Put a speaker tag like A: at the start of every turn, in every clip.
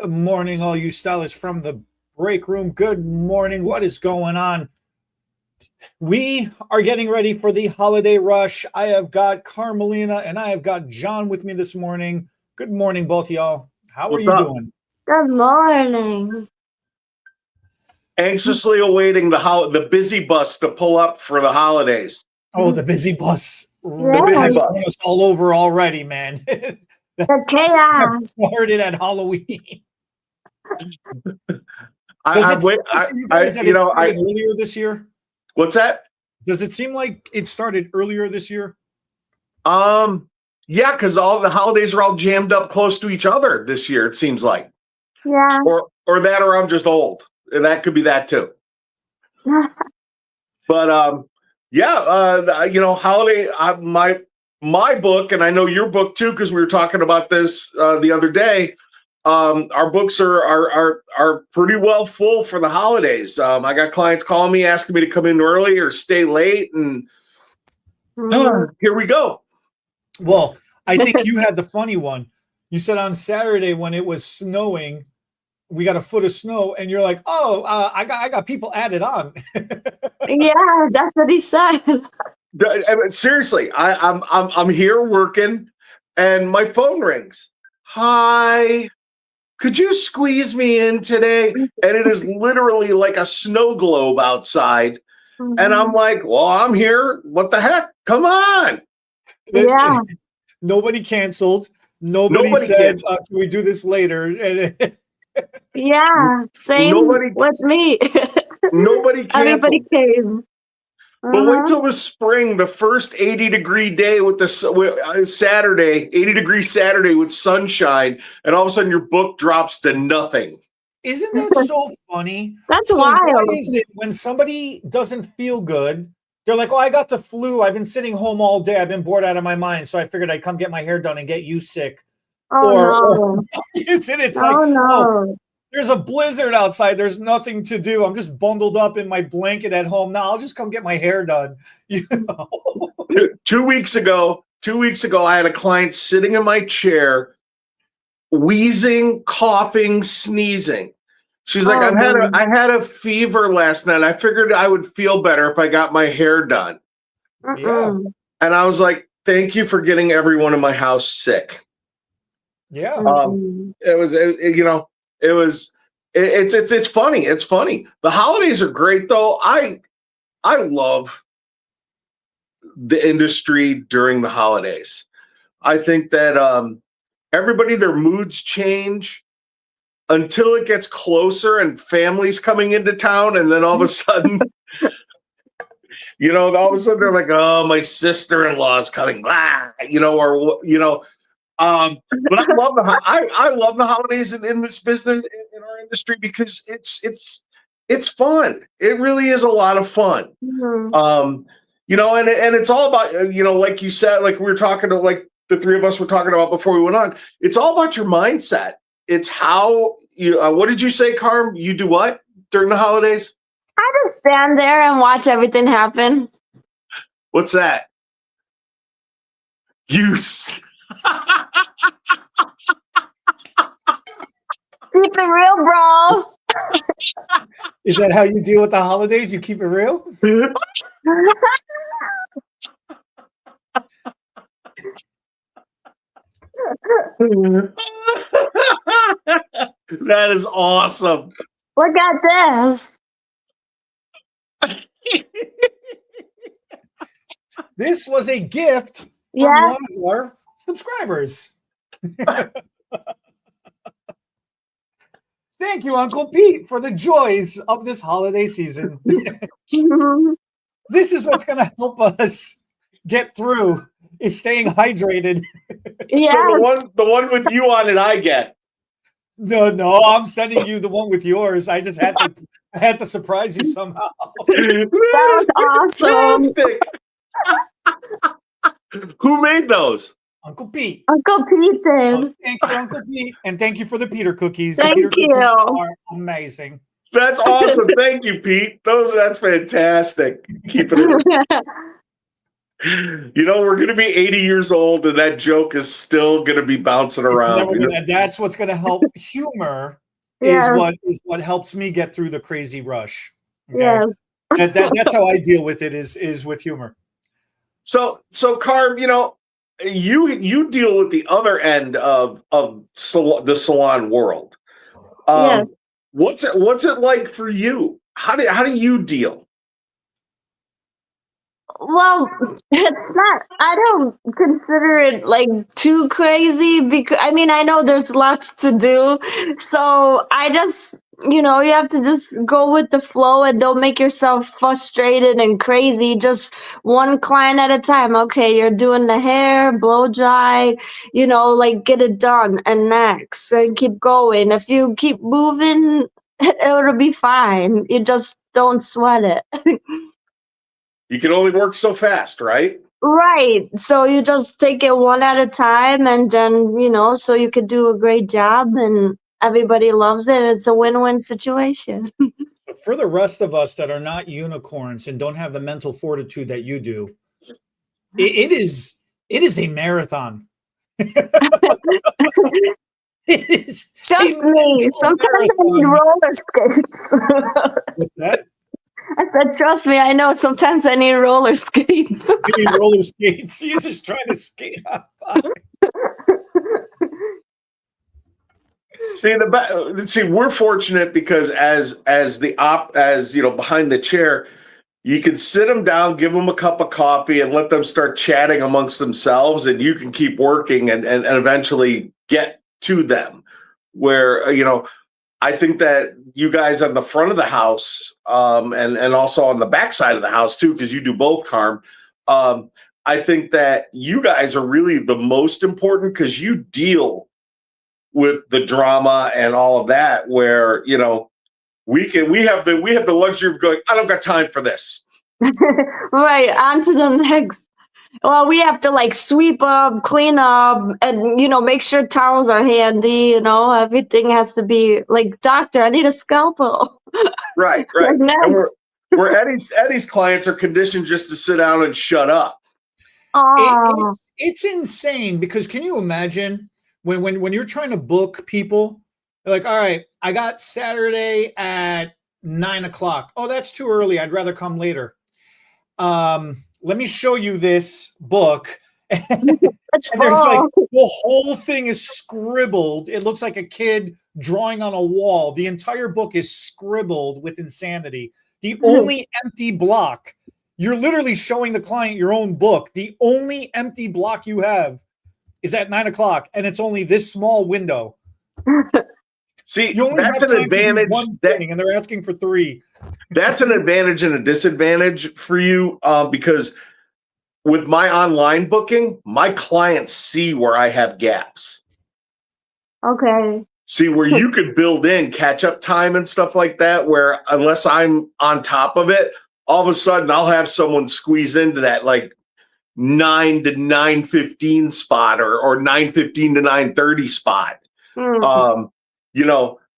A: Good morning, all you stylists from the break room. Good morning. What is going on? We are getting ready for the holiday rush. I have got Carmelina and I have got John with me this morning. Good morning, both y'all. How are
B: What's
A: you
B: up?
A: doing?
C: Good morning.
B: Anxiously awaiting the busy bus to pull up for the holidays.
A: Oh, the busy bus.
B: The busy
A: Has
B: bus.
A: run us all over already, man.
C: The chaos.
A: Started at Halloween.
B: I
A: Does it
B: wait.
A: seem like to you guys that it started earlier this year?
B: What's that?
A: Does it seem like it started earlier this year?
B: Yeah, because all the holidays are all jammed up close to each other this year. It seems like,
C: Yeah.
B: or I'm just old. That could be that too. But holiday. My book, and I know your book too, because we were talking about this the other day. Our books are pretty well full for the holidays. I got clients calling me asking me to come in early or stay late, and here we go.
A: Well, I think you had the funny one. You said on Saturday when it was snowing, we got a foot of snow, and you're like, "Oh, I got people added on."
C: Yeah, that's what he said.
B: I mean, seriously, I'm here working, and my phone rings. Hi, could you squeeze me in today? And it is literally like a snow globe outside, and I'm like, well, I'm here. What the heck? Come on.
C: Yeah.
A: Nobody canceled. Nobody said,
B: canceled.
A: "Can we do this later?"
C: Yeah, same with me.
B: Nobody canceled.
C: Everybody came.
B: But wait till the spring, the first 80-degree day with Saturday, 80-degree Saturday with sunshine, and all of a sudden your book drops to nothing.
A: Isn't that so funny?
C: That's
A: so
C: wild.
A: Why is it when somebody doesn't feel good, they're like, "Oh, I got the flu. I've been sitting home all day. I've been bored out of my mind, so I figured I'd come get my hair done and get you sick."
C: No.
A: It's like,
C: no.
A: "Oh, there's a blizzard outside. There's nothing to do. I'm just bundled up in my blanket at home. Now I'll just come get my hair done." You know?
B: 2 weeks ago, I had a client sitting in my chair, wheezing, coughing, sneezing. She's like, I had a fever last night. I figured I would feel better if I got my hair done.
A: Yeah.
B: And I was like, thank you for getting everyone in my house sick.
A: Yeah.
B: It's funny. It's funny. The holidays are great though. I love the industry during the holidays. I think that everybody, their moods change until it gets closer and families coming into town, and then all of a sudden, all of a sudden they're like, "Oh, my sister-in-law is coming," but I love the holidays in this business, in our industry, because it's fun. It really is a lot of fun. And it's all about, like you said, like we were talking to, like the three of us were talking about before we went on. It's all about your mindset. It's how you. What did you say, Carm? You do what during the holidays?
C: I just stand there and watch everything happen.
B: What's that?
C: Keep it real, bro.
A: Is that how you deal with the holidays? You keep it real?
B: That is awesome.
C: Look at this.
A: This was a gift from one of our subscribers. Thank you, Uncle Pete, for the joys of this holiday season. This is what's going to help us get through, is staying hydrated.
C: Yes.
B: So the one with you on it, I get.
A: No, I'm sending you the one with yours. I just had to surprise you somehow.
C: That was awesome.
B: Who made those?
A: Uncle Pete.
C: Uncle Pete did.
A: Thank you, Uncle Pete, and thank you for the Peter cookies.
C: Thank
A: the Peter
C: you.
A: Cookies are amazing.
B: That's awesome. Thank you, Pete. That's fantastic. Keep it. We're going to be 80 years old, and that joke is still going to be bouncing
A: It's
B: around.
A: never gonna, that's what's going to help. Humor
C: Yeah.
A: is what helps me get through the crazy rush. Okay,
C: Yeah.
A: that's how I deal with it. Is with humor.
B: So Carm, you deal with the other end of the salon world.
C: Yeah.
B: What's it like for you? How do you deal?
C: Well, it's not, I don't consider it like too crazy because I mean, I know there's lots to do. So I just, you have to just go with the flow and don't make yourself frustrated and crazy. Just one client at a time. Okay, you're doing the hair, blow dry, like get it done and next and keep going. If you keep moving, it'll be fine. You just don't sweat it.
B: You can only work so fast, right?
C: Right. So you just take it one at a time and then, so you could do a great job and everybody loves it. It's a win-win situation.
A: For the rest of us that are not unicorns and don't have the mental fortitude that you do, it is a marathon. It is
C: Trust
A: a
C: me,
A: mental
C: sometimes I need
A: marathon.
C: roller skates.
A: What's that?
C: I said, trust me, I know sometimes I need roller skates.
A: You need roller skates. You're just trying to skate on by.
B: See, we're fortunate because as behind the chair, you can sit them down, give them a cup of coffee, and let them start chatting amongst themselves, and you can keep working and eventually get to them. Where I think that you guys on the front of the house, and also on the back side of the house too, because you do both, Carm. I think that you guys are really the most important because you deal with the drama and all of that. Where we have the luxury of going, I don't got time for this.
C: Right, on to the next. Well, we have to like sweep up, clean up, and make sure towels are handy. Everything has to be like, doctor, I need a scalpel.
B: Right.
C: Like,
B: And
C: next.
B: we're Eddie's clients are conditioned just to sit down and shut up.
C: Oh,
A: It's insane because can you imagine when you're trying to book people, they're like, all right, I got Saturday at 9:00. Oh, that's too early. I'd rather come later. Let me show you this book.
C: it's
A: And there's like
C: full.
A: the whole thing is scribbled. It looks like a kid drawing on a wall. The entire book is scribbled with insanity. The only empty block, you're literally showing the client your own book. The only empty block you have is at 9:00, and it's only this small window.
B: See,
A: You only
B: that's
A: have
B: an
A: time
B: advantage.
A: to do one thing, and they're asking for 3.
B: That's an advantage and a disadvantage for you because with my online booking, my clients see where I have gaps.
C: Okay.
B: See where you could build in catch-up time and stuff like that, where unless I'm on top of it, all of a sudden I'll have someone squeeze into that like 9 to 9:15 spot or 9:15 to 9:30 spot.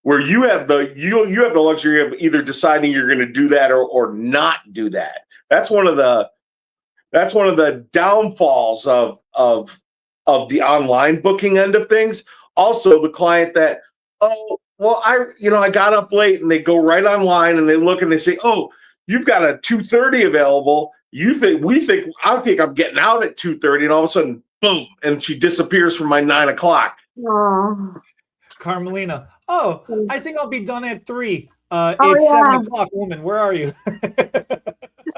B: Where you have the luxury of either deciding you're going to do that or not do that. That's one of the downfalls of the online booking end of things. Also, the client that, oh, well, I got up late, and they go right online and they look and they say, oh, you've got a 2:30 available. I think I'm getting out at 2:30, and all of a sudden, boom, and she disappears from my 9:00.
C: Oh.
A: Carmelina, I think I'll be done at 3.
C: Oh,
A: It's
C: yeah.
A: 7:00, woman. Where are you?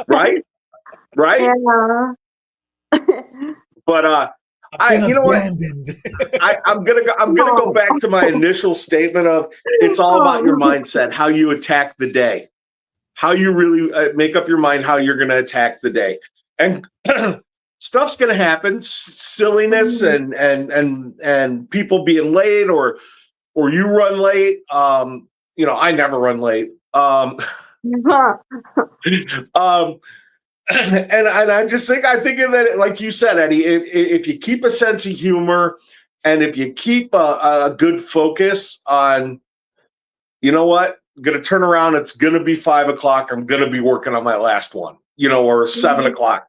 B: Right?
C: Yeah.
B: But
A: I've been
B: you know what?
A: abandoned.
B: I'm gonna go back to my initial statement of it's all about your mindset, how you attack the day, how you really make up your mind how you're gonna attack the day, and stuff's gonna happen, silliness and people being late or you run late. I never run late. And I just think I think of it like you said, Eddie. If you keep a sense of humor, and if you keep a good focus on, you know what, I'm gonna turn around. It's gonna be 5:00. I'm gonna be working on my last one, or 7:00.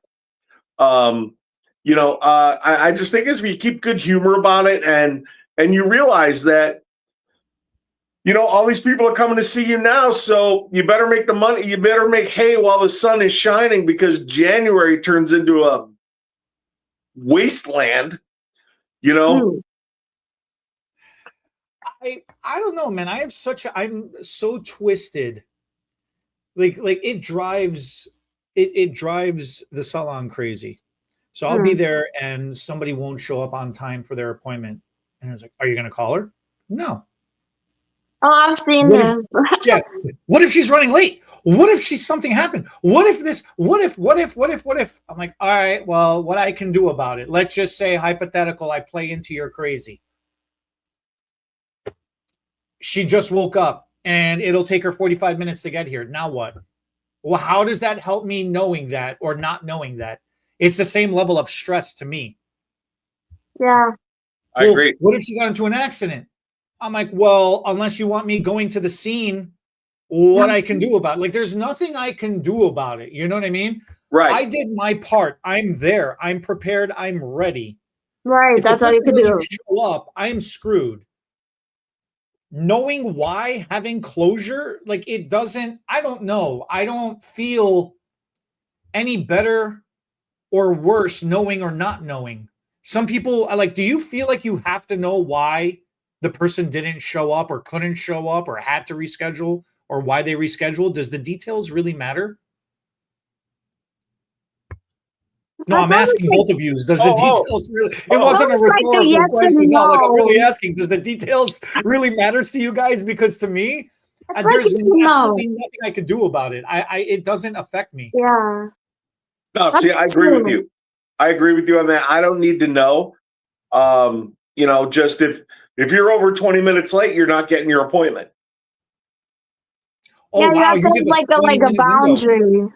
B: I just think as we keep good humor about it, and you realize that, all these people are coming to see you now, so you better make the money. You better make hay while the sun is shining, because January turns into a wasteland.
A: I don't know, man. I'm so twisted. Like it drives the salon crazy. So I'll be there and somebody won't show up on time for their appointment. And it's like, are you going to call her? No.
C: Oh, I've seen this.
A: Yeah. What if she's running late? What if something happened? What if this? What if? I'm like, all right, well, what I can do about it? Let's just say hypothetical. I play into your crazy. She just woke up and it'll take her 45 minutes to get here. Now what? Well, how does that help me knowing that or not knowing that? It's the same level of stress to me.
C: Yeah.
B: I agree.
A: What if she got into an accident? I'm like, well, unless you want me going to the scene, what I can do about it? Like, there's nothing I can do about it. You know what I mean?
B: Right.
A: I did my part. I'm there. I'm prepared. I'm ready.
C: Right. That's all you can do.
A: Show up, I'm screwed. Knowing why, having closure, like it doesn't, I don't know. I don't feel any better or worse knowing or not knowing. Some people are like, do you feel like you have to know why the person didn't show up or couldn't show up or had to reschedule or why they rescheduled? Does the details really matter? No, I'm asking both of you. Does the details really? It wasn't a rhetorical question. No, like I'm really asking. Does the details really matters to you guys? Because to me, there's absolutely nothing I could do about it. It doesn't affect me.
C: Yeah.
B: No, see, I agree with you. I agree with you on that. I don't need to know. Just if you're over 20 minutes late, you're not getting your appointment.
C: Oh, yeah, wow. You have to have like a boundary. Window.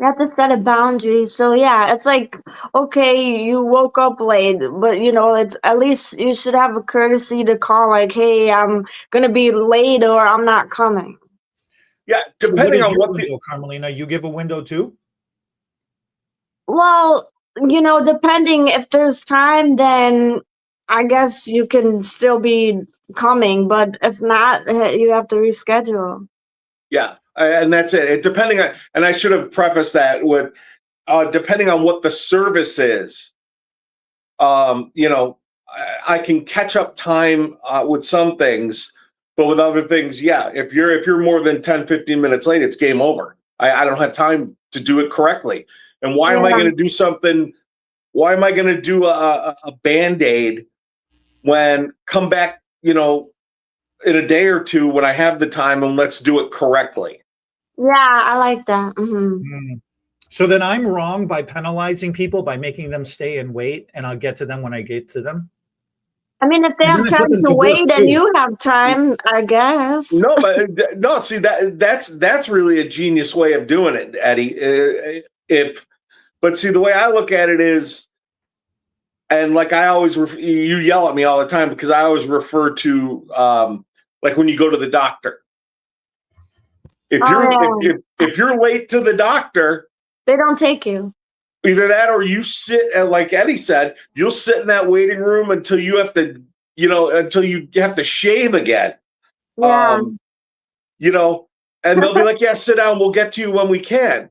C: You have to set a boundary. So yeah, it's like, okay, you woke up late, but it's at least you should have a courtesy to call like, hey, I'm gonna be late or I'm not coming.
B: Yeah, depending on what
A: window, Carmelina, you give a window too?
C: Well, depending if there's time, then I guess you can still be coming, but if not, you have to reschedule.
B: Yeah. And that's it. Depending on, and I should have prefaced that with, depending on what the service is, I can catch up time with some things, but with other things, yeah. If you're more than 10, 15 minutes late, it's game over. I don't have time to do it correctly. And why am I going to do something? Why am I going to do a Band-Aid when come back, in a day or two when I have the time, and let's do it correctly.
C: Yeah, I like that.
A: So then I'm wrong by penalizing people by making them stay and wait, and I'll get to them when I get to them.
C: I mean, if they have time to wait and you have time, I guess.
B: No, but no. See, that's really a genius way of doing it, Eddie. But see, the way I look at it is, and like I always, you yell at me all the time because I always refer to like when you go to the doctor. If you're late to the doctor,
C: they don't take you.
B: Either that or you sit, and like Eddie said, you'll sit in that waiting room until you have to, until you have to shave again.
C: Yeah.
B: And they'll be like, yeah, sit down. We'll get to you when we can.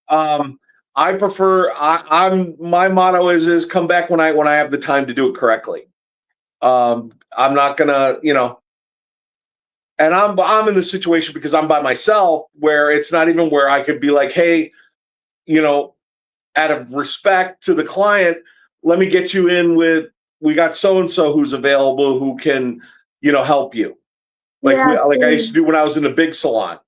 B: I prefer, my motto is come back when I have the time to do it correctly. I'm not gonna, and I'm in the situation because I'm by myself where it's not even where I could be like, hey, out of respect to the client, let me get you in with, we got so-and-so who's available who can, help you. Like, I used to do when I was in a big salon.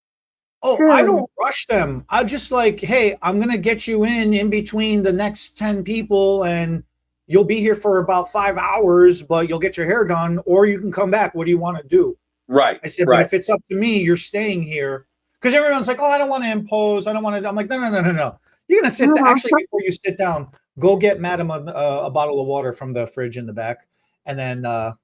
A: Oh, I don't rush them. I just like, hey, I'm going to get you in between the next 10 people and you'll be here for about 5 hours, but you'll get your hair done or you can come back. What do you want to do?
B: Right.
A: I said, but if it's up to me, you're staying here. Because everyone's like, oh, I don't want to impose. I don't want to. I'm like, no. You're going to sit down. Actually, before you sit down, go get madam a bottle of water from the fridge in the back and then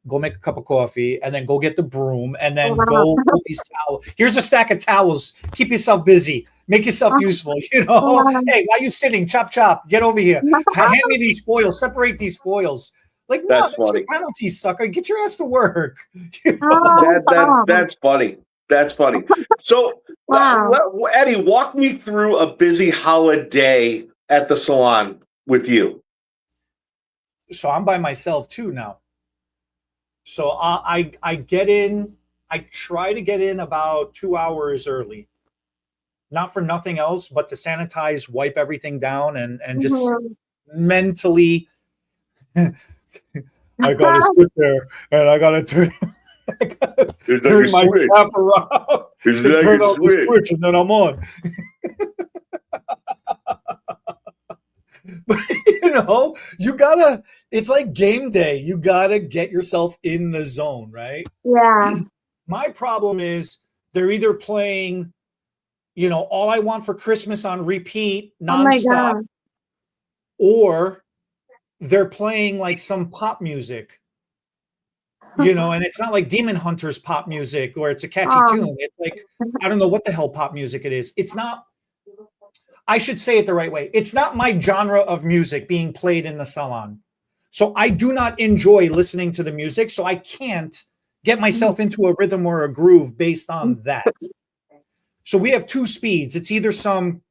A: go make a cup of coffee, and then go get the broom, and then go fold these towels. Here's a stack of towels. Keep yourself busy. Make yourself useful. You know, hey, why are you sitting? Chop, chop. Get over here. Hand me these foils. Separate these foils. Like, no, that's your penalty, sucker. Get your ass to work. You know?
B: That's funny. That's funny. So, Eddie, walk me through a busy holiday at the salon with you.
A: So I'm by myself too now. So I get in. I try to get in about 2 hours early. Not for nothing else, but to sanitize, wipe everything down, and just mentally. I gotta sit there, and I gotta turn. Turn my cap around, turn on the switch, and then I'm on. But you know, you gotta. It's like game day. You gotta get yourself in the zone, right?
C: Yeah.
A: My problem is they're either playing, you know, All I Want for Christmas on repeat nonstop, or they're playing like some pop music. You know, and it's not like Demon Hunters pop music where it's a catchy tune. It's like, I don't know what the hell pop music it is. It's not, I should say it the right way. It's not my genre of music being played in the salon. So I do not enjoy listening to the music. So I can't get myself into a rhythm or a groove based on that. So we have two speeds. It's either some,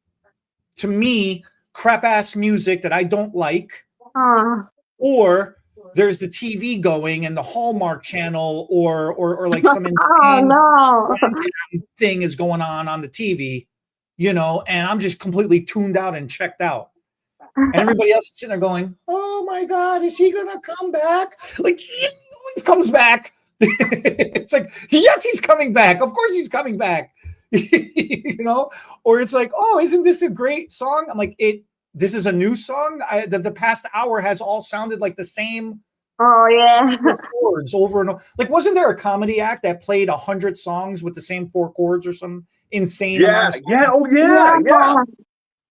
A: to me, crap ass music that I don't like, or there's the TV going and the Hallmark channel or like some insane thing is going on the TV, you know, and I'm just completely tuned out and checked out. And everybody else is sitting there going, oh my God, is he going to come back? Like, he always comes back. It's like, yes, he's coming back. Of course he's coming back. You know, or it's like, oh, isn't this a great song? I'm like, this is a new song. The past hour has all sounded like the same.
C: Oh yeah,
A: chords over and over. Like, wasn't there a comedy act that played 100 songs with the same 4 chords or some insane amount of songs?
B: Yeah.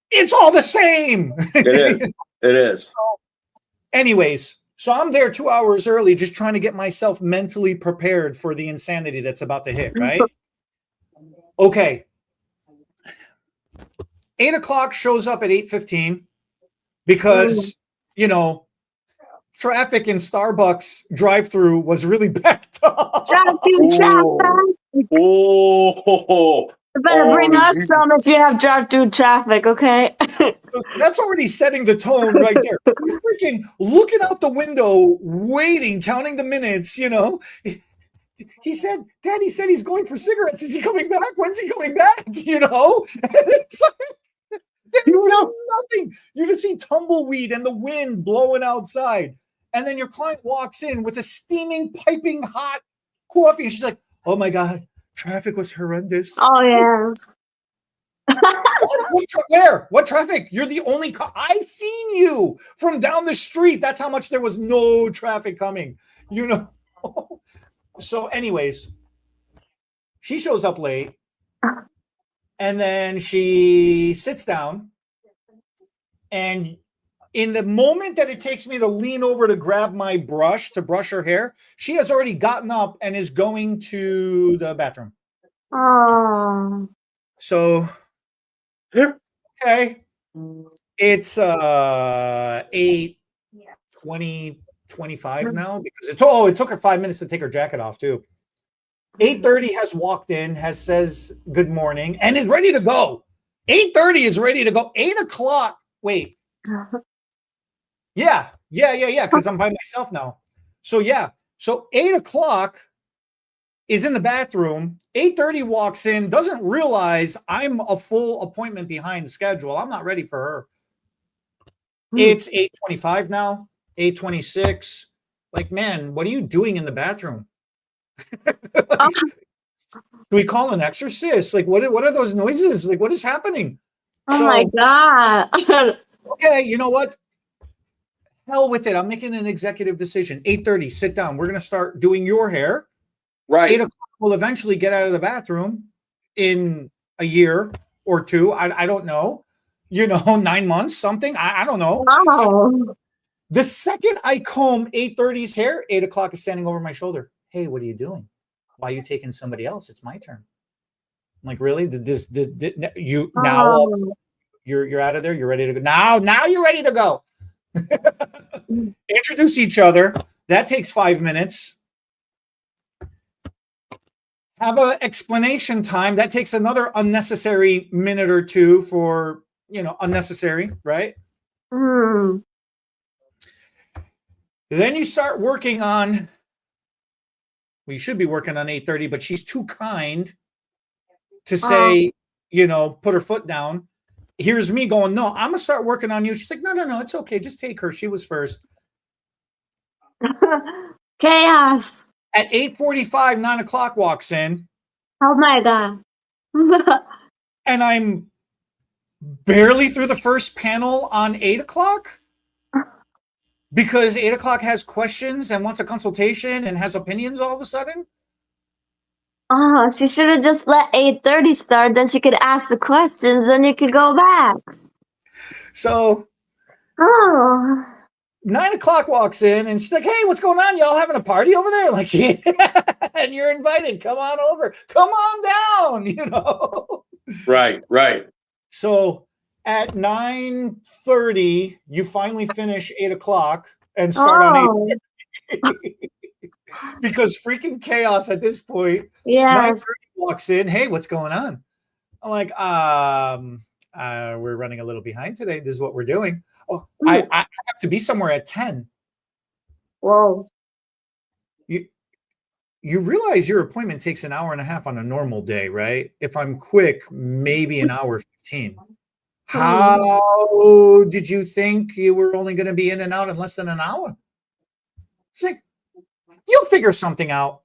A: It's all the same.
B: It is. It is.
A: So, anyways, so I'm there 2 hours early, just trying to get myself mentally prepared for the insanity that's about to hit. Right. Okay. 8 o'clock shows up at 8:15 because, you know, traffic in Starbucks drive-through was really backed up.
C: You better bring us some if you have drive-through traffic, okay?
A: So that's already setting the tone right there. We're freaking looking out the window, waiting, counting the minutes, you know. He said, Daddy said he's going for cigarettes. Is he coming back? When's he coming back? You know? And it's like, there's nothing. You can see tumbleweed and the wind blowing outside. And then your client walks in with a steaming, piping hot coffee. And she's like, oh my God, traffic was horrendous.
C: Oh, yeah.
A: Where? What traffic? You're the only car. I seen you from down the street. That's how much there was no traffic coming, you know? So anyways, she shows up late and then she sits down, and in the moment that it takes me to lean over to grab my brush to brush her hair, she has already gotten up and is going to the bathroom.
C: Oh.
A: So, okay. It's 8:25 now because it took her 5 minutes to take her jacket off too. 8:30 has walked in, says good morning, and is ready to go. 8:30 is ready to go. 8 o'clock. Wait. Yeah. Because I'm by myself now. So yeah. So 8 o'clock is in the bathroom. 8:30 walks in, doesn't realize I'm a full appointment behind schedule. I'm not ready for her. It's 8:25 now. 8:26. Like, man, what are you doing in the bathroom? Like, do we call an exorcist? Like, what are those noises? Like, what is happening?
C: Oh my God.
A: Okay, you know what? Hell with it. I'm making an executive decision. 8:30, sit down. We're going to start doing your hair.
B: Right.
A: 8 o'clock, we'll eventually get out of the bathroom in a year or two. I don't know. You know, 9 months, something. I don't know.
C: Wow.
A: The second I comb 8:30's hair, 8 o'clock is standing over my shoulder. Hey, what are you doing? Why are you taking somebody else? It's my turn. I'm like, really? You now
C: Oh.
A: you're out of there? You're ready to go? Now you're ready to go. Introduce each other. That takes 5 minutes. Have an explanation time. That takes another unnecessary minute or two for, unnecessary, right?
C: Mm.
A: Then you start working on, well, you should be working on 8:30, but she's too kind to say, put her foot down. Here's me going, no, I'm going to start working on you. She's like, no, it's okay. Just take her. She was first.
C: Chaos.
A: At 8:45, 9 o'clock walks in.
C: Oh my God.
A: And I'm barely through the first panel on 8 o'clock because 8 o'clock has questions and wants a consultation and has opinions all of a sudden.
C: Oh, she should have just let 8:30 start. Then she could ask the questions. Then you could go back.
A: So 9 o'clock walks in and she's like, hey, what's going on? Y'all having a party over there? Like, yeah, and you're invited. Come on over. Come on down,
B: Right.
A: So at 9:30, you finally finish 8 o'clock and start on 8:30. Because freaking chaos at this point.
C: Yeah.
A: 9:30 walks in. Hey, what's going on? I'm like, we're running a little behind today. This is what we're doing. Oh, I have to be somewhere at 10.
C: Whoa.
A: You realize your appointment takes an hour and a half on a normal day, right? If I'm quick, maybe an hour 15. How did you think you were only going to be in and out in less than an hour? She's like, you'll figure something out.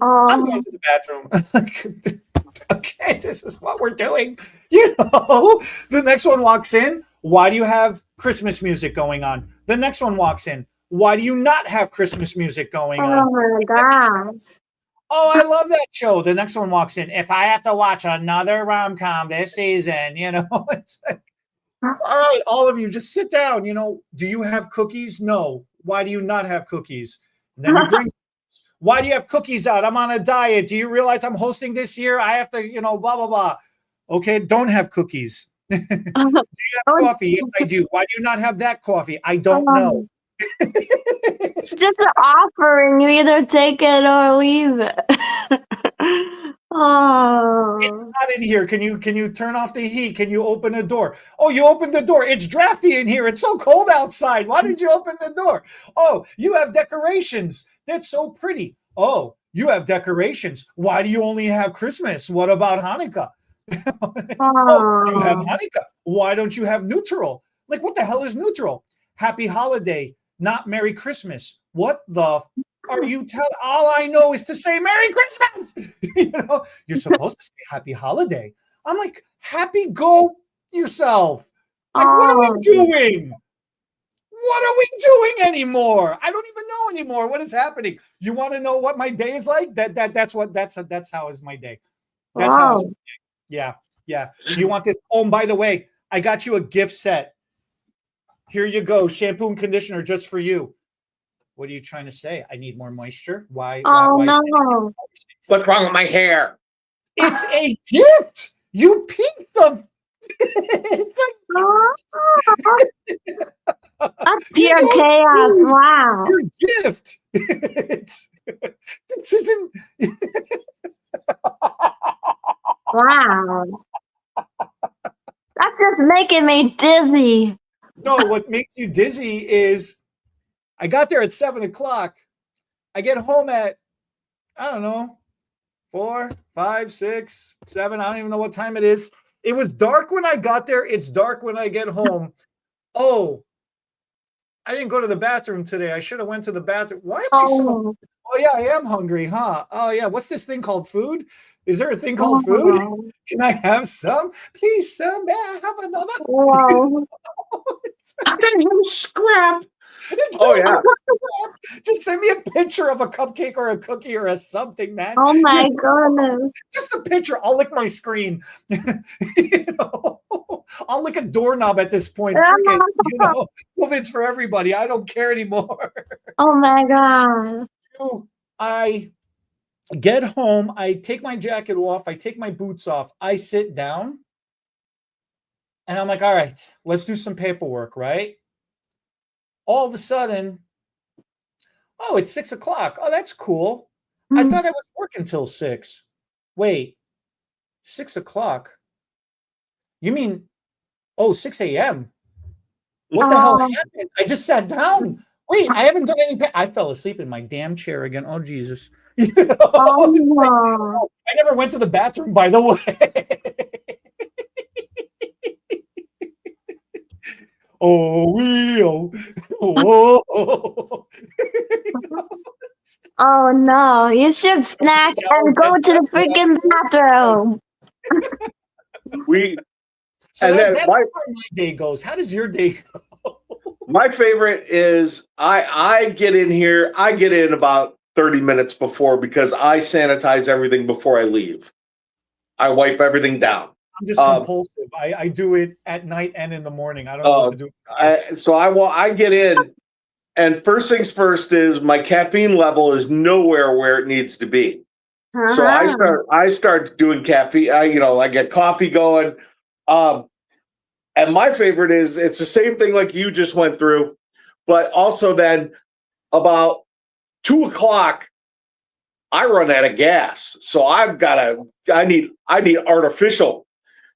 A: I'm going to the bathroom. Okay, this is what we're doing. The next one walks in. Why do you have Christmas music going on? The next one walks in. Why do you not have Christmas music going on?
C: Oh my God.
A: Oh, I love that show. The next one walks in. If I have to watch another rom-com this season, it's like, all right, all of you just sit down. Do you have cookies? No. Why do you not have cookies? And then you bring, why do you have cookies out? I'm on a diet. Do you realize I'm hosting this year? I have to, blah, blah, blah. Okay, don't have cookies. Do you have coffee? Yes, I do. Why do you not have that coffee? I don't know.
C: It's just an offer and you either take it or leave it.
A: It's hot in here. Can you turn off the heat? Can you open the door? Oh, you opened the door. It's drafty in here. It's so cold outside. Why did you open the door? Oh, you have decorations. That's so pretty. Oh, you have decorations. Why do you only have Christmas? What about Hanukkah? Oh, you have Hanukkah. Why don't you have neutral? Like, what the hell is neutral? Happy holiday, not Merry Christmas. What the are you telling? All I know is to say Merry Christmas. You're supposed to say Happy Holiday. I'm like, happy go yourself. Like, what are we doing? What are we doing anymore? I don't even know anymore. What is happening? You want to know what my day is like? That's how is my day. That's how is my day. Yeah. Do you want this? Oh, and by the way, I got you a gift set. Here you go. Shampoo and conditioner just for you. What are you trying to say? I need more moisture. Why?
C: No.
B: What's wrong with my hair?
A: It's a gift. You piece of. It's
C: That's pure chaos. Wow.
A: Your gift. This isn't.
C: Wow. That's just making me dizzy.
A: No, what makes you dizzy is I got there at 7 o'clock. I get home at, I don't know, 4, 5, 6, 7. I don't even know what time it is. It was dark when I got there. It's dark when I get home. Oh, I didn't go to the bathroom today. I should have went to the bathroom. Why am I so? Oh, yeah, I am hungry, huh? Oh, yeah. What's this thing called food? Is there a thing called food? Can I have some? Please, sir, may I have another?
C: Wow.
B: I didn't even scrap. Oh, yeah.
A: Just send me a picture of a cupcake or a cookie or a something, man.
C: Oh my goodness.
A: Just a picture. I'll lick my screen. You know? I'll lick a doorknob at this point. Forget, you know, COVID's for everybody. I don't care anymore.
C: Oh my God.
A: So I get home. I take my jacket off. I take my boots off. I sit down. And I'm like, all right, let's do some paperwork, right? All of a sudden, oh, it's 6 o'clock. Oh, that's cool. I thought I was working till 6. Wait, 6 o'clock? You mean, 6 a.m.? What the hell happened? I just sat down. Wait, I haven't done any. I fell asleep in my damn chair again. Oh, Jesus. You know?
C: Oh,
A: I never went to the bathroom, by the way.
C: oh no. You should snack and go to the freaking bathroom.
A: So
B: And then
A: that's where my day goes. How does your day go?
B: my favorite is I get in here. I get in about 30 minutes before because I sanitize everything before I leave. I wipe everything down.
A: I'm just compulsive. I do it at night and in the morning. I don't know what to do.
B: I get in, and first things first is my caffeine level is nowhere where it needs to be. So I start doing caffeine. I get coffee going. And my favorite is it's the same thing like you just went through, but also then about 2 o'clock, I run out of gas. So I need artificial.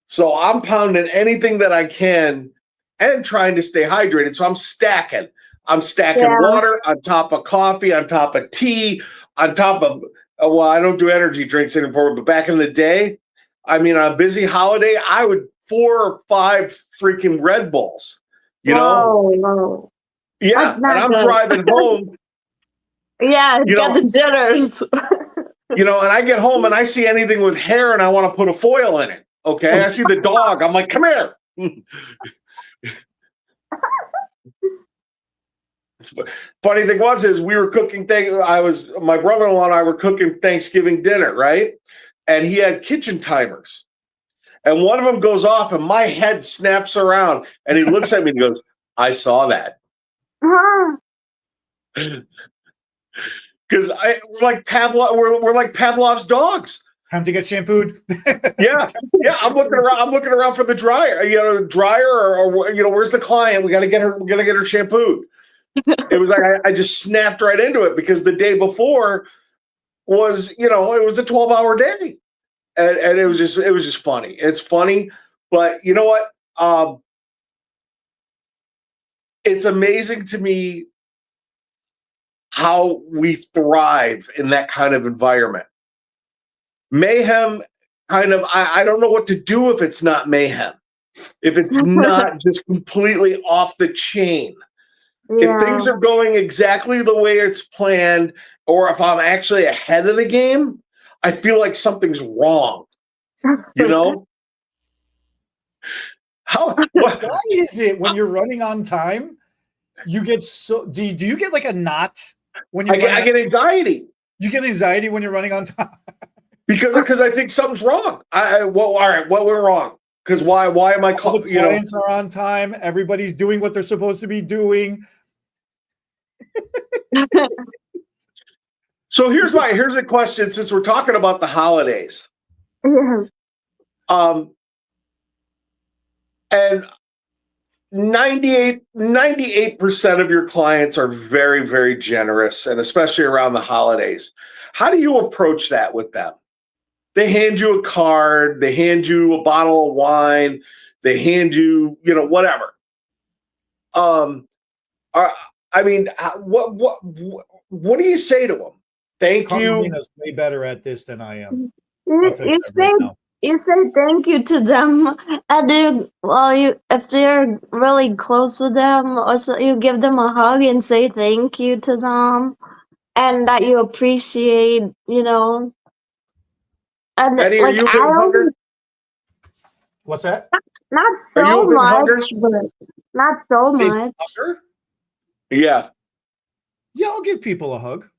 B: So I'm pounding anything that I can and trying to stay hydrated. So I'm stacking water on top of coffee, on top of tea, on top of, I don't do energy drinks anymore, but back in the day, on a busy holiday, I would 4 or 5 freaking Red Bulls, you know?
C: No.
B: Yeah, and I'm driving home.
C: Yeah, it's got the jitters.
B: And I get home and I see anything with hair and I want to put a foil in it. Okay, I see the dog. I'm like, come here. Funny thing is we were cooking my brother-in-law and I were cooking Thanksgiving dinner, right? And he had kitchen timers. And one of them goes off and my head snaps around and he looks at me and goes, I saw that. Because we're like Pavlov's dogs.
A: Time to get shampooed.
B: Yeah. I'm looking around for the dryer. Or where's the client? We got to get her shampooed. It was like I just snapped right into it because the day before was it was a 12-hour day, and it was just funny. It's funny, but you know what? It's amazing to me how we thrive in that kind of environment. Mayhem, kind of, I don't know what to do if it's not mayhem, if it's not just completely off the chain. Yeah. If things are going exactly the way it's planned, or if I'm actually ahead of the game, I feel like something's wrong.
A: Why is it when you're running on time, you get do you get like a knot when you're
B: I get anxiety.
A: You get anxiety when you're running on time?
B: Because I think something's wrong. All right, what went wrong? Because why am I
A: calling? The clients are on time. Everybody's doing what they're supposed to be doing.
B: So here's a question, since we're talking about the holidays.
C: Yeah.
B: And 98% of your clients are very, very generous, and especially around the holidays. How do you approach that with them? They hand you a card, they hand you a bottle of wine, they hand you, whatever. What do you say to them? Thank you.
A: Carmelina's way better at this than I am.
C: You say thank you to them, and then, if they're really close with them, also you give them a hug and say thank you to them, and that you appreciate, And
B: Eddie, are you a big hugger?
A: What's that?
C: Not so much, but not so much.
B: Yeah.
A: Yeah, I'll give people a hug.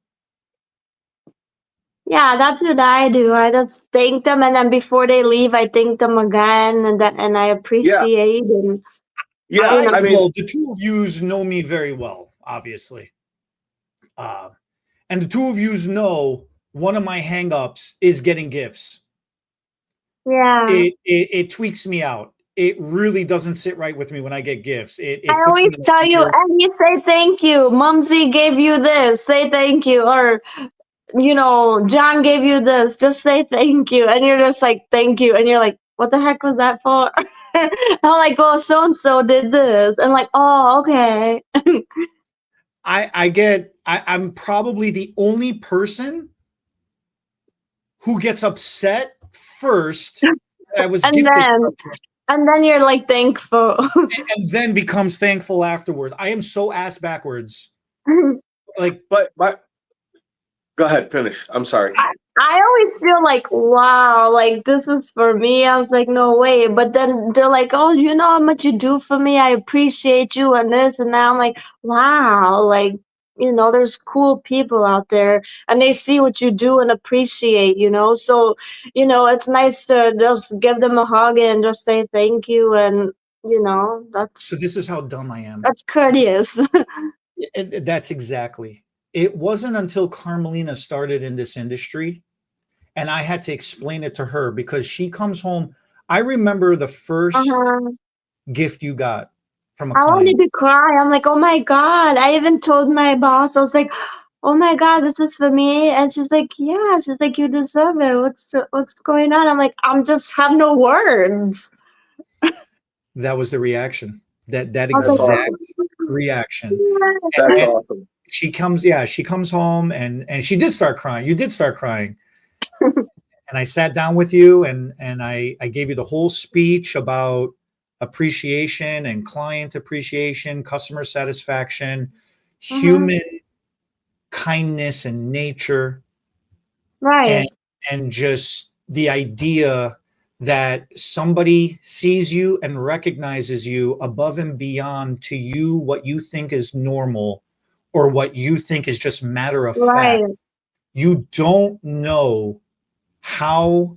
C: Yeah, that's what I do. I just thank them, and then before they leave, I thank them again, and I
B: Yeah,
C: appreciate and
B: yeah. I mean,
A: Well, the two of yous know me very well, obviously. Uh, and the two of yous know one of my hangups is getting gifts.
C: yeah.
A: It tweaks me out. It really doesn't sit right with me when I get gifts.
C: I
A: It puts me
C: always
A: in
C: tell you,
A: fear.
C: and you say thank you. Mumsy gave you this. Say thank you, or John gave you this. Just say thank you, and you're just like thank you, and you're like, what the heck was that for? I'm like, oh, so and so did this, and like, oh, okay.
A: I'm probably the only person who gets upset first that I was
C: and
A: gifted
C: then
A: something
C: and then you're like thankful.
A: and then becomes thankful afterwards. I am so ass backwards. Like,
B: but go ahead, finish. I'm sorry.
C: I always feel like, wow, like this is for me. I was like, no way. But then they're like, oh, you know how much you do for me? I appreciate you and this and that. I'm like, wow, like, there's cool people out there and they see what you do and appreciate. So, it's nice to just give them a hug and just say thank you. And,
A: so this is how dumb I am.
C: that's courteous.
A: That's exactly. It wasn't until Carmelina started in this industry and I had to explain it to her because she comes home. I remember the first
C: Uh-huh.
A: gift you got from a
C: I wanted
A: client.
C: to cry. I'm like, oh my God. I even told my boss, I was like, oh my God, this is for me. And she's like, yeah. She's like, you deserve it. What's going on? I'm like, I'm just have no words.
A: That was the reaction. That
C: I was
B: That's
C: like,
A: exact
B: awesome.
A: reaction.
B: That's
A: And
B: awesome.
A: she comes home and she did start crying. You did start crying. And I sat down with you and I gave you the whole speech about appreciation and client appreciation, customer satisfaction,
C: Mhm.
A: human kindness and nature,
C: Right.
A: and just the idea that somebody sees you and recognizes you above and beyond to you what you think is normal or what you think is just matter of fact.
C: Right.
A: You don't know how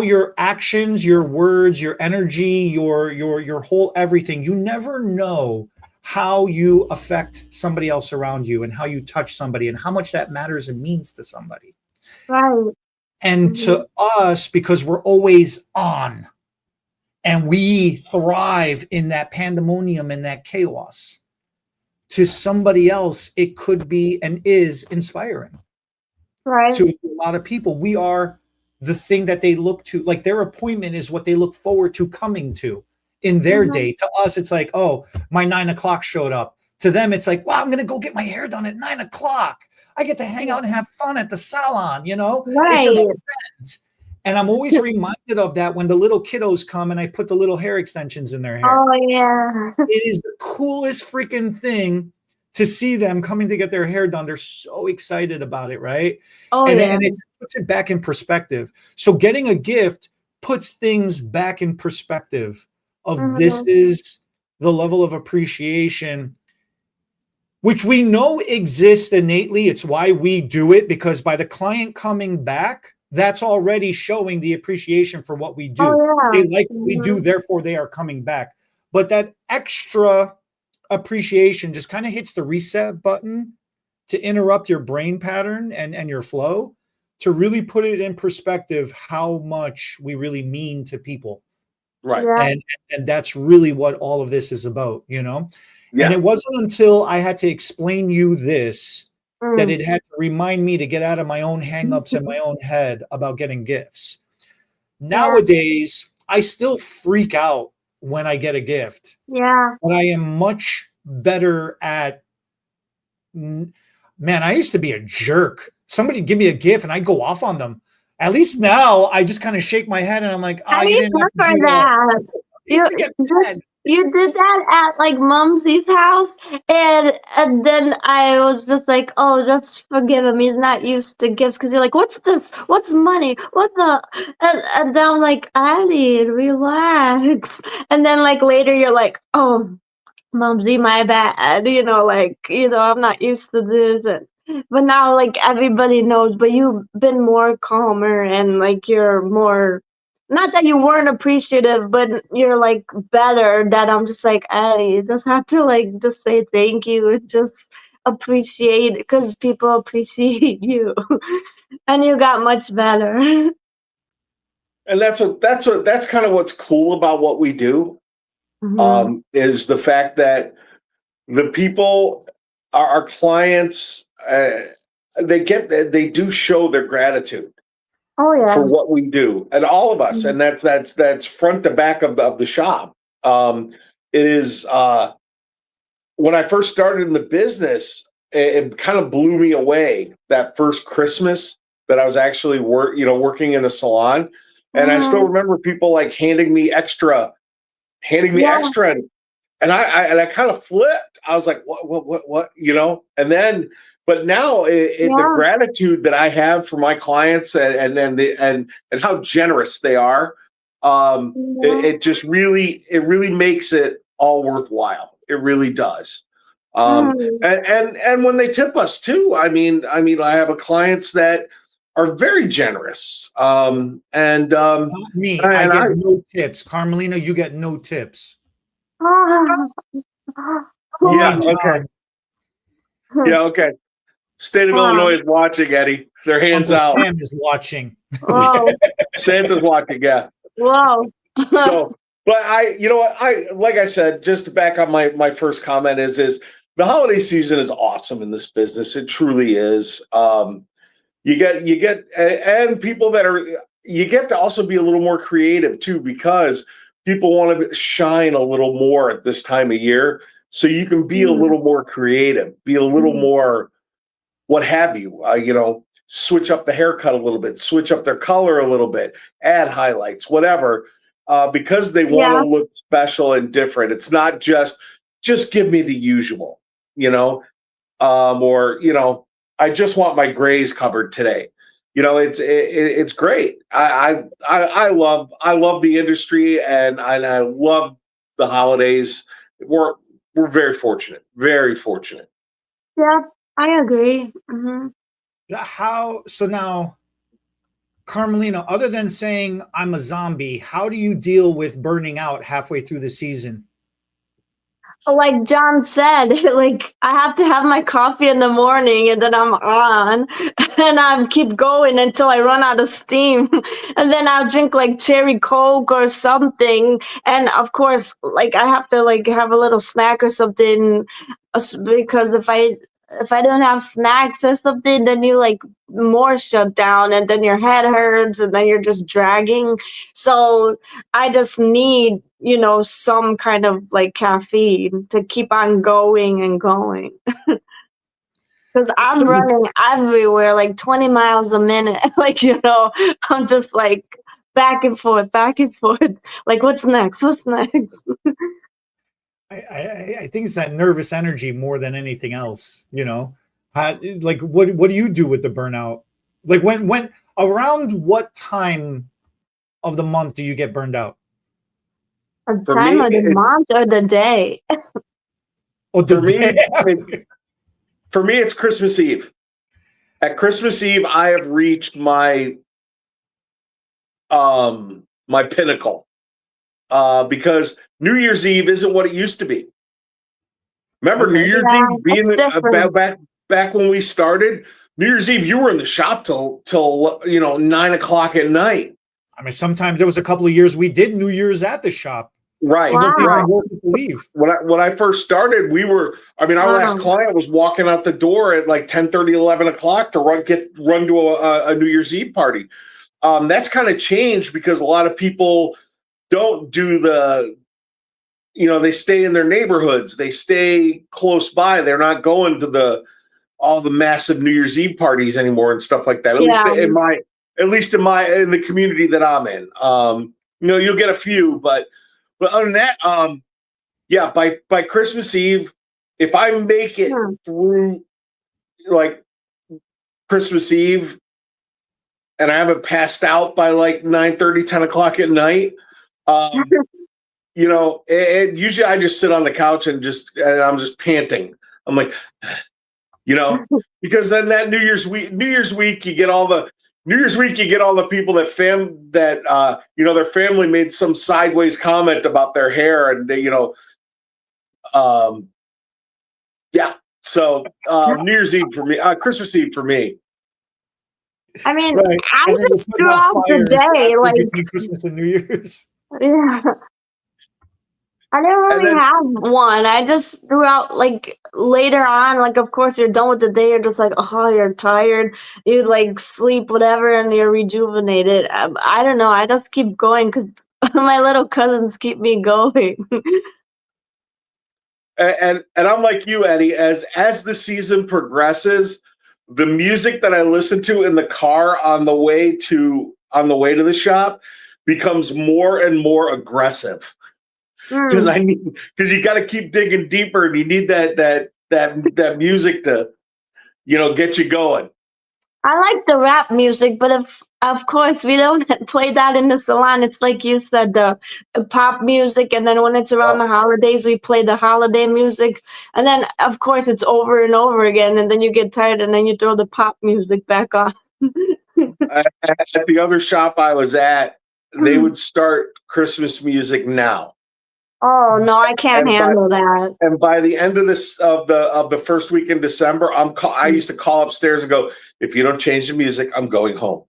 A: your actions, your words, your energy, your whole everything, you never know how you affect somebody else around you and how you touch somebody and how much that matters and means to somebody.
C: Right.
A: And
C: Mhm.
A: to us, because we're always on and we thrive in that pandemonium and that chaos, to somebody else, it could be and is inspiring.
C: Right.
A: To a lot of people, we are the thing that they look to. Like their appointment is what they look forward to coming to in their
C: Mhm.
A: day. To us, it's like, oh, my 9 o'clock showed up. To them, it's like, wow, I'm going to go get my hair done at 9 o'clock. I get to hang out and have fun at the salon. It's an
C: Right.
A: event. And I'm always reminded of that when the little kiddos come and I put the little hair extensions in their hair.
C: Oh yeah.
A: It is the coolest freaking thing to see them coming to get their hair done. They're so excited about it, right?
C: Oh
A: And
C: yeah.
A: it puts it back in perspective. So getting a gift puts things back in perspective of this
C: Mhm.
A: is the level of appreciation which we know exists innately. It's why we do it, because by the client coming back, that's already showing the appreciation for what we
C: Oh
A: do.
C: yeah.
A: They like what we do,
C: Mhm.
A: therefore they are coming back. But that extra appreciation just kind of hits the reset button to interrupt your brain pattern and your flow, to really put it in perspective how much we really mean to people.
B: Right.
C: Yeah.
A: And that's really what all of this is about. And
B: Yeah.
A: it wasn't until I had to explain you this that
C: Mm.
A: it had to remind me to get out of my own hangups in my own head about getting gifts.
C: Yeah.
A: Nowadays, I still freak out when I get a gift,
C: Yeah.
A: but I am much better at man, I used to be a jerk. Somebody give me a gift and I go off on them. At least now I just kind of shake my head and I'm like,
C: I
A: you
C: need
A: didn't have to
C: for
A: do that.
C: that.
A: I used to
C: You
A: get
C: just
A: mad.
C: you did that at like Mumsy's house, and then I was just like, oh, just forgive him. He's not used to gifts because you're like, what's this? What's money? What the? And then I'm like, Ali, relax. And then like later you're like, oh, Mumsy, my bad. I'm not used to this. But now, like, everybody knows, but you've been more calmer and, like, you're more, not that you weren't appreciative, but you're, like, better. That I'm just like, hey, you just have to, like, just say thank you and just appreciate, because people appreciate you. And you got much better.
B: And that's kind of what's cool about what we do,
C: Mhm.
B: is the fact that the people, our clients, they do show their gratitude
C: Oh,
B: for
C: yeah.
B: what we do, and all of us,
C: Mhm.
B: and that's front to back of the shop. It is when I first started in the business, it kind of blew me away that first Christmas that I was actually working in a salon, and I still
C: Mhm.
B: remember people like handing me
C: Yeah,
B: extra, and I kind of flipped. I was like, what, And then, but now the
C: yeah.
B: gratitude that I have for my clients, and how generous they are,
C: Yeah.
B: it really makes it all worthwhile. It really does.
C: Mhm.
B: And when they tip us too, I have a clients that are very generous.
A: Not me. I
B: And
A: get
B: I
A: no tips. Carmelina, you get no tips.
C: Ah.
A: Only
B: Yeah, okay.
A: John.
B: Yeah, okay. State of Illinois
C: Wow.
B: is watching, Eddie. Their hands
A: Uncle
B: out.
A: Sam is watching.
C: Wow.
B: Santa's watching, yeah.
C: Wow.
B: So, but you know what? Like I said, just to back up my first comment is the holiday season is awesome in this business. It truly is. And people you get to also be a little more creative too, because people want to shine a little more at this time of year. So you can be a
C: Mhm.
B: little more creative, be a little
C: Mhm.
B: more what have you, switch up the haircut a little bit, switch up their color a little bit, add highlights, whatever, because they want to
C: Yeah.
B: look special and different. It's not just give me the usual, or I just want my grays covered today. It's great. I love the industry, and I love the holidays. We're very fortunate, very fortunate.
C: Yeah. I agree. Mhm.
A: How so now, Carmelina, other than saying I'm a zombie, how do you deal with burning out halfway through the season?
C: Like John said, like I have to have my coffee in the morning and then I'm on and I keep going until I run out of steam. And then I'll drink like cherry coke or something. And of course, like I have to like have a little snack or something, because if I don't have snacks or something, then you like more shut down and then your head hurts and then you're just dragging. So I just need, some kind of like caffeine to keep on going and going. Because I'm running everywhere, like 20 miles a minute. Like, I'm just like back and forth, back and forth. Like, what's next? What's next?
A: I think it's that nervous energy more than anything else. Like what do you do with the burnout? Like when around what time of the month do you get burned out?
C: The
B: For
C: time
B: me,
C: of the month or the day?
A: Oh, the
B: For me,
A: day.
B: it's it's Christmas Eve. At Christmas Eve, I have reached my pinnacle. Because New Year's Eve isn't what it used to be. Remember New
A: Okay.
B: Year's
C: Yeah,
B: Eve
C: it's
B: being
C: different.
B: back when we started. New Year's Eve, you were in the shop till 9 o'clock at night.
A: I mean, sometimes there was a couple of years we did New Year's at the shop.
B: Right,
A: Most people
B: right.
C: Wow.
A: wanted to leave.
B: When I first started, our last
C: Wow.
B: client was walking out the door at like 10:30, 11 o'clock to run to a New Year's Eve party. That's kind of changed because a lot of people don't do they stay in their neighborhoods. They stay close by. They're not going to all the massive New Year's Eve parties anymore and stuff like that.
C: Yeah.
B: At least in the community that I'm in. You'll get a few, but other than that, yeah, by Christmas Eve, if I make it
C: Hmm.
B: through like Christmas Eve and I haven't passed out by like 9:30, 10 o'clock at night, um, you know, and usually I just sit on the couch and I'm just panting. I'm like, you know, because then that New Year's week, you get all the people that you know, their family made some sideways comment about their hair, and they, you know, yeah. So New Year's Eve for me, Christmas Eve for me.
C: I mean,
A: Right.
C: I
A: And then
C: just
A: we're putting out
C: throughout the
A: fires
C: day,
A: after
C: like,
A: between Christmas and New Year's.
C: yeah. I didn't
B: And
C: really
B: then
C: have one. I just throughout, like, later on, like, of course you're done with the day. You're just like, oh, you're tired. You like sleep, whatever, and you're rejuvenated. I don't know. I just keep going because my little cousins keep me going.
B: and I'm like you, Eddie. As the season progresses, the music that I listen to in the car on the way to the shop becomes more and more aggressive. Because
C: Mm.
B: you got to keep digging deeper, and you need that music to, you know, get you going.
C: I like the rap music, but if of course we don't play that in the salon. It's like you said, the pop music, and then when it's around
B: Oh,
C: the holidays, we play the holiday music, and then of course it's over and over again, and then you get tired, and then you throw the pop music back on.
B: at the other shop I was at, they would start Christmas music now,
C: Oh no, I can't
B: and
C: handle that.
B: by the end of the first week in December, I used to call upstairs and go, if you don't change the music, I'm going home,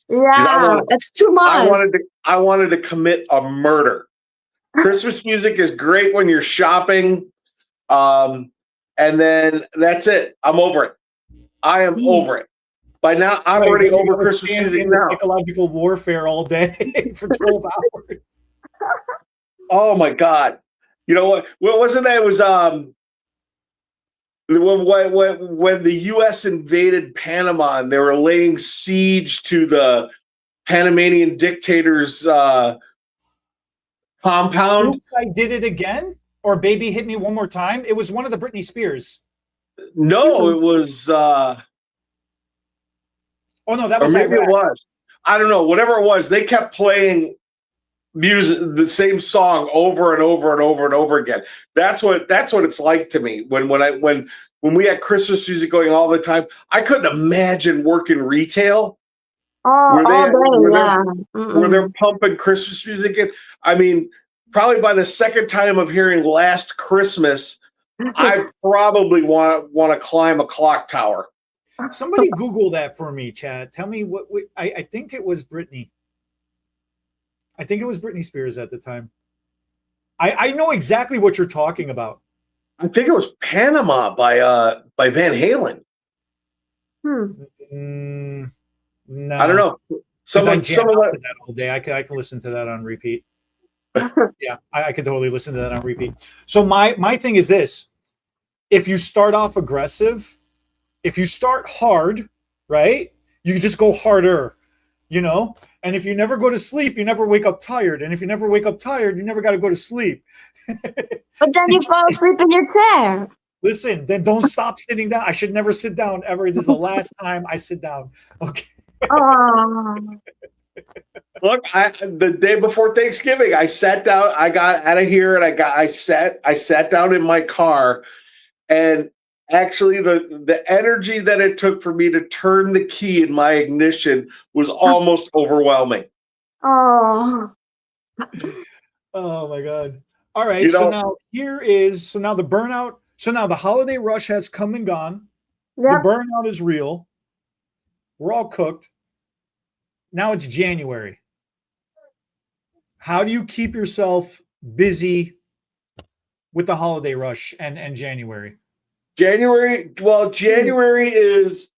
B: because
C: Yeah, it's too much.
B: I wanted to commit a murder. Christmas music is great when you're shopping, and then that's it. I'm over it. I am over it. By now, I'm
A: Right,
B: already
A: then you
B: over
A: gotta
B: Christmas
A: stand
B: music
A: in the
B: now.
A: psychological warfare all day for 12 hours.
B: Oh my God! You know what? What wasn't that? It was when the U.S. invaded Panama and they were laying siege to the Panamanian dictator's compound.
A: Oops, I did it again? Or Baby Hit Me One More Time? It was one of the Britney Spears.
B: No, it was,
A: Oh no, that
B: or
A: was
B: maybe it
A: Iraq.
B: was. I don't know. Whatever it was, they kept playing music, the same song over and over and over and over again. That's what it's like to me when we had Christmas music going all the time. I couldn't imagine working retail
C: Oh,
B: where
C: all day, yeah.
B: they're pumping Christmas music in. I mean, probably by the second time of hearing Last Christmas, I probably want to climb a clock tower.
A: Somebody Google that for me, Chad. Tell me I think it was Britney. I think it was Britney Spears at the time. I know exactly what you're talking about.
B: I think it was Panama by Van Halen.
A: No,
B: I don't know.
A: I jam out to that all day. I can listen to that on repeat. Yeah, I could totally listen to that on repeat. So my thing is this: if you start off aggressive, if you start hard, right, you just go harder, you know. And if you never go to sleep, you never wake up tired. And if you never wake up tired, you never got to go to sleep.
C: But then you fall asleep in your chair.
A: Listen, then don't stop sitting down. I should never sit down ever. This is the last time I sit down. Okay.
C: Oh.
B: Look, the day before Thanksgiving, I sat down. I got out of here, and I sat down in my car, and actually the energy that it took for me to turn the key in my ignition was almost overwhelming.
C: Oh.
A: Oh my God. All right.
B: You
A: So
B: know,
A: now the burnout. So now the holiday rush has come and gone. The
C: Yep.
A: burnout is real. We're all cooked. Now it's January. How do you keep yourself busy with the holiday rush and January?
B: January is,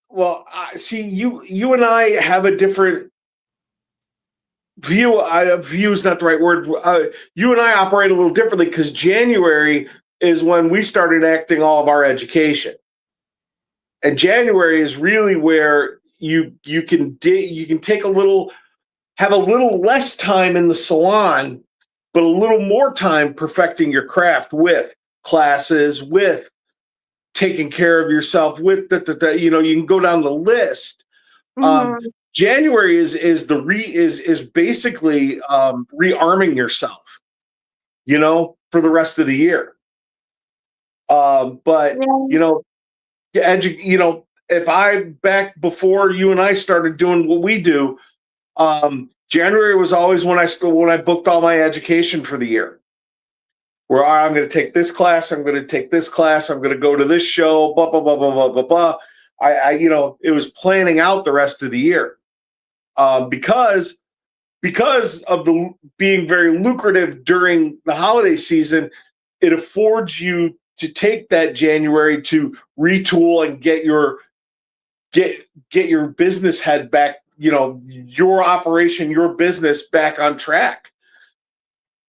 B: see, you and I have a different view. View is not the right word. You and I operate a little differently because January is when we started acting all of our education, and January is really where you can take have a little less time in the salon, but a little more time perfecting your craft with classes, with taking care of yourself, with you know, you can go down the list. January is basically rearming yourself. for the rest of the year. But if I back before you and I started doing what we do, January was always when I booked all my education for the year. Where I'm going to take this class, I'm going to take this class, I'm going to go to this show, blah blah blah blah blah blah blah. It was planning out the rest of the year, because of the being very lucrative during the holiday season. It affords you to take that January to retool and get your business head back, your operation, your business back on track.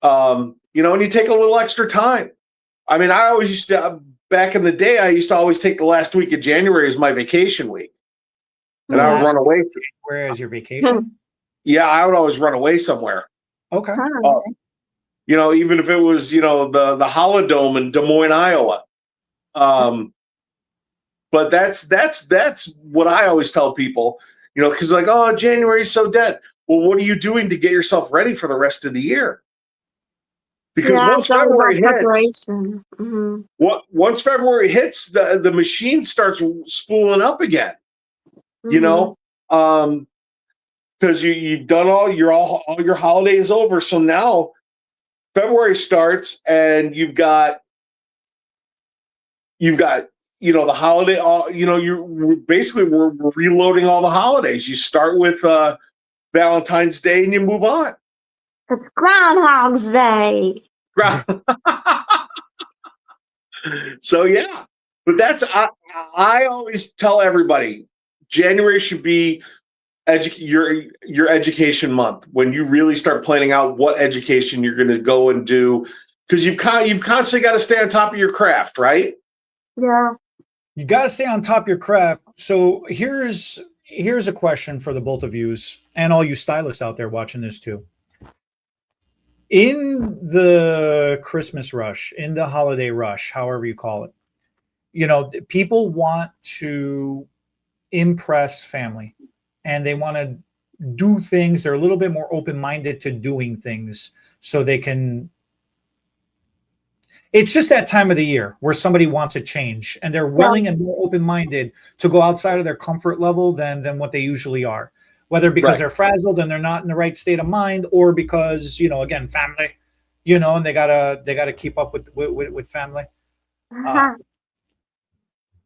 B: And you take a little extra time. I mean, I always used to, back in the day, I used to always take the last week of January as my vacation week. And I would run away.
A: Where is your vacation?
B: Yeah, I would always run away somewhere.
A: Okay.
B: Even if it was, the Holodome in Des Moines, Iowa. But that's what I always tell people, because like, oh, January's so dead. Well, what are you doing to get yourself ready for the rest of the year? Because once February hits, once February hits, the machine starts spooling up again. Because you've done all your holidays over. So now February starts, and you've got the holiday. We're reloading all the holidays. You start with Valentine's Day, and you move on.
C: It's Groundhog's Day.
B: So yeah, but I always tell everybody January should be your education month, when you really start planning out what education you're going to go and do, because you've constantly got to stay on top of your craft, right?
C: Yeah,
A: you got to stay on top of your craft. So here's a question for the both of yous and all you stylists out there watching this too. In the Christmas rush, in the holiday rush, however you call it, people want to impress family, and they want to do things. They're a little bit more open-minded to doing things so they can. It's just that time of the year where somebody wants a change, and they're willing and more open-minded to go outside of their comfort level than what they usually are. Whether because they're frazzled and they're not in the right state of mind, or because, again, family, and they gotta keep up with family.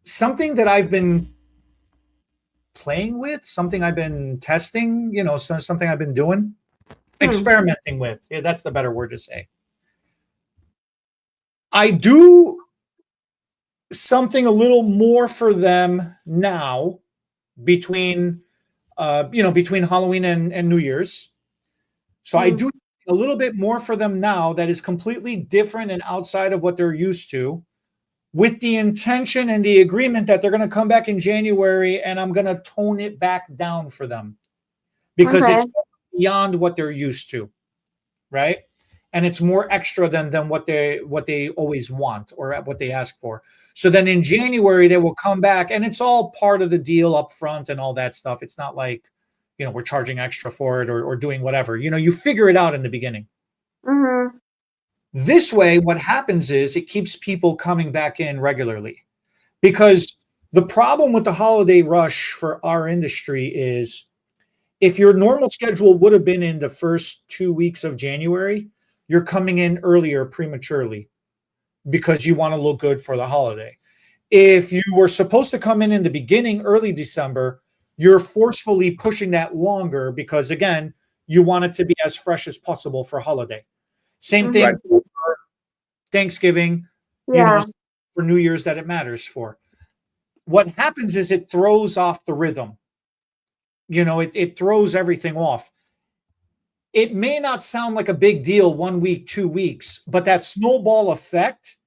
A: Something that I've been playing with, something I've been testing, something I've been doing, experimenting with. Yeah, that's the better word to say. I do something a little more for them now between Halloween and New Year's. So I do a little bit more for them now that is completely different and outside of what they're used to, with the intention and the agreement that they're going to come back in January, and I'm going to tone it back down for them because it's beyond what they're used to, right? And it's more extra than what they always want or what they ask for. So then in January, they will come back, and it's all part of the deal up front and all that stuff. It's not like, we're charging extra for it or doing whatever. You figure it out in the beginning.
C: Mm-hmm.
A: This way, what happens is it keeps people coming back in regularly, because the problem with the holiday rush for our industry is, if your normal schedule would have been in the first 2 weeks of January, you're coming in earlier prematurely because you want to look good for the holiday. If you were supposed to come in the beginning, early December, you're forcefully pushing that longer because, again, you want it to be as fresh as possible for holiday. Same thing for Thanksgiving, for New Year's that it matters for. What happens is it throws off the rhythm. It throws everything off. It may not sound like a big deal 1 week, 2 weeks, but that snowball effect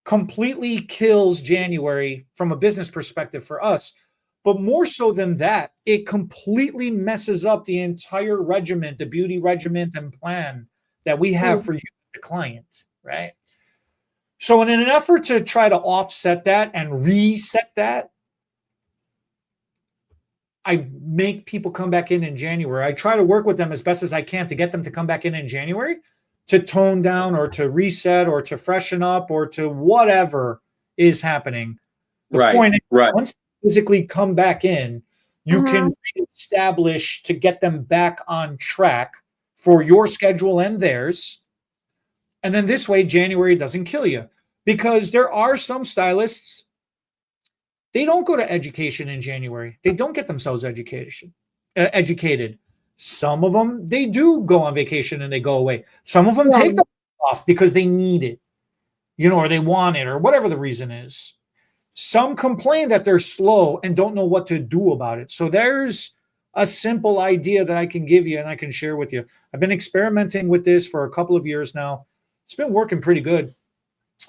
A: completely kills January from a business perspective for us. But more so than that, it completely messes up the entire regiment, the beauty regiment and plan that we have for you, the client, right? So in an effort to try to offset that and reset that, I make people come back in January. I try to work with them as best as I can to get them to come back in January, to tone down or to reset or to freshen up or to whatever is happening. The point is, once they physically come back in, you can reestablish to get them back on track for your schedule and theirs. And then this way, January doesn't kill you. Because there are some stylists, they don't go to education in January. They don't get themselves educated. Some of them, they do go on vacation and they go away. Some of them take them off because they need it, or they want it or whatever the reason is. Some complain that they're slow and don't know what to do about it. So there's a simple idea that I can give you and I can share with you. I've been experimenting with this for a couple of years now. It's been working pretty good.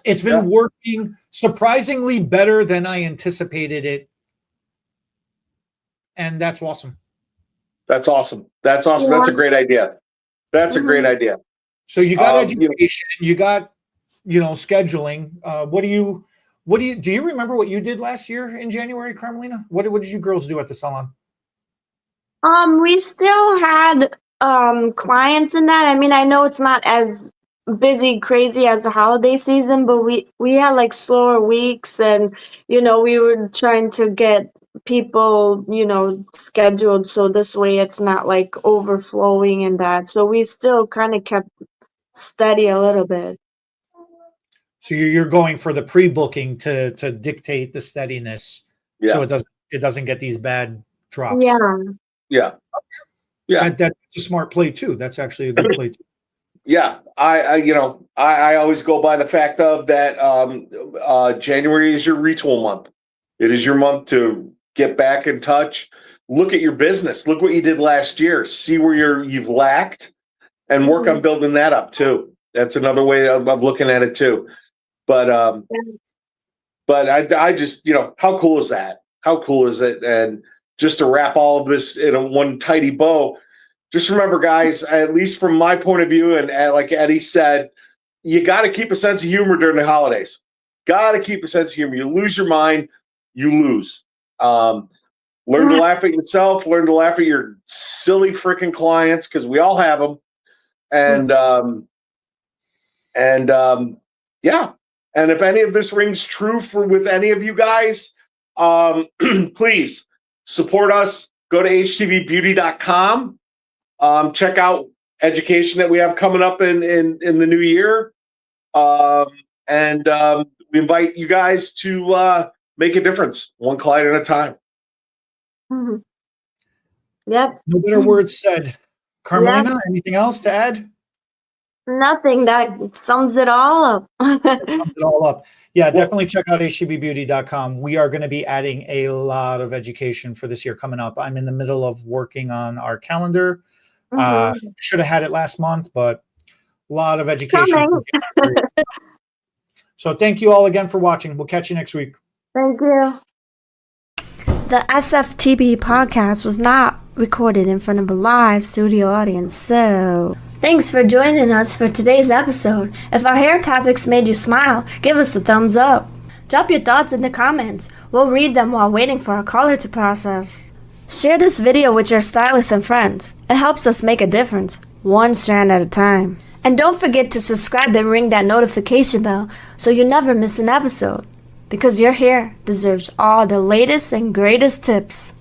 A: It's been working surprisingly better than I anticipated it. And that's awesome. That's awesome.
B: That's awesome. That's a great idea. That's a great idea.
A: So you got education, you got, scheduling. Do you remember what you did last year in January, Carmelina? What did you girls do at the salon?
C: We still had clients in that. I mean, I know it's not as busy, crazy as the holiday season, but we had like slower weeks, and we were trying to get people, scheduled so this way it's not like overflowing and that. So we still kind of kept steady a little bit.
A: So you're going for the pre-booking to dictate the steadiness, so it doesn't get these bad drops.
B: Yeah.
A: That's a smart play too. That's actually a good play too.
B: Yeah, I always go by the fact of that. January is your retool month. It is your month to get back in touch. Look at your business. Look what you did last year. See where you've lacked, and work on building that up too. That's another way of looking at it too. But I just, how cool is that? How cool is it? And just to wrap all of this in one tidy bow, just remember, guys, at least from my point of view, and like Eddie said, you got to keep a sense of humor during the holidays. Got to keep a sense of humor. You lose your mind, you lose. Learn to laugh at yourself. Learn to laugh at your silly freaking clients, because we all have them. And if any of this rings true with any of you guys, please support us. Go to htbbeauty.com. Check out education that we have coming up in the new year. We invite you guys to make a difference, one client at a time.
C: Yep.
A: No better words said. Carmelina, anything else to add?
C: Nothing. That sums it all up.
A: Yeah, definitely check out htbbeauty.com. We are going to be adding a lot of education for this year coming up. I'm in the middle of working on our calendar. Should have had it last month, but a lot of education. So thank you all again for watching. We'll catch you next week.
C: Thank you.
D: The SFTB podcast was not recorded in front of a live studio audience, so thanks for joining us for today's episode. If our hair topics made you smile, give us a thumbs up. Drop your thoughts in the comments. We'll read them while waiting for our caller to process. Share this video with your stylists and friends. It helps us make a difference, one strand at a time. And don't forget to subscribe and ring that notification bell so you never miss an episode. Because your hair deserves all the latest and greatest tips.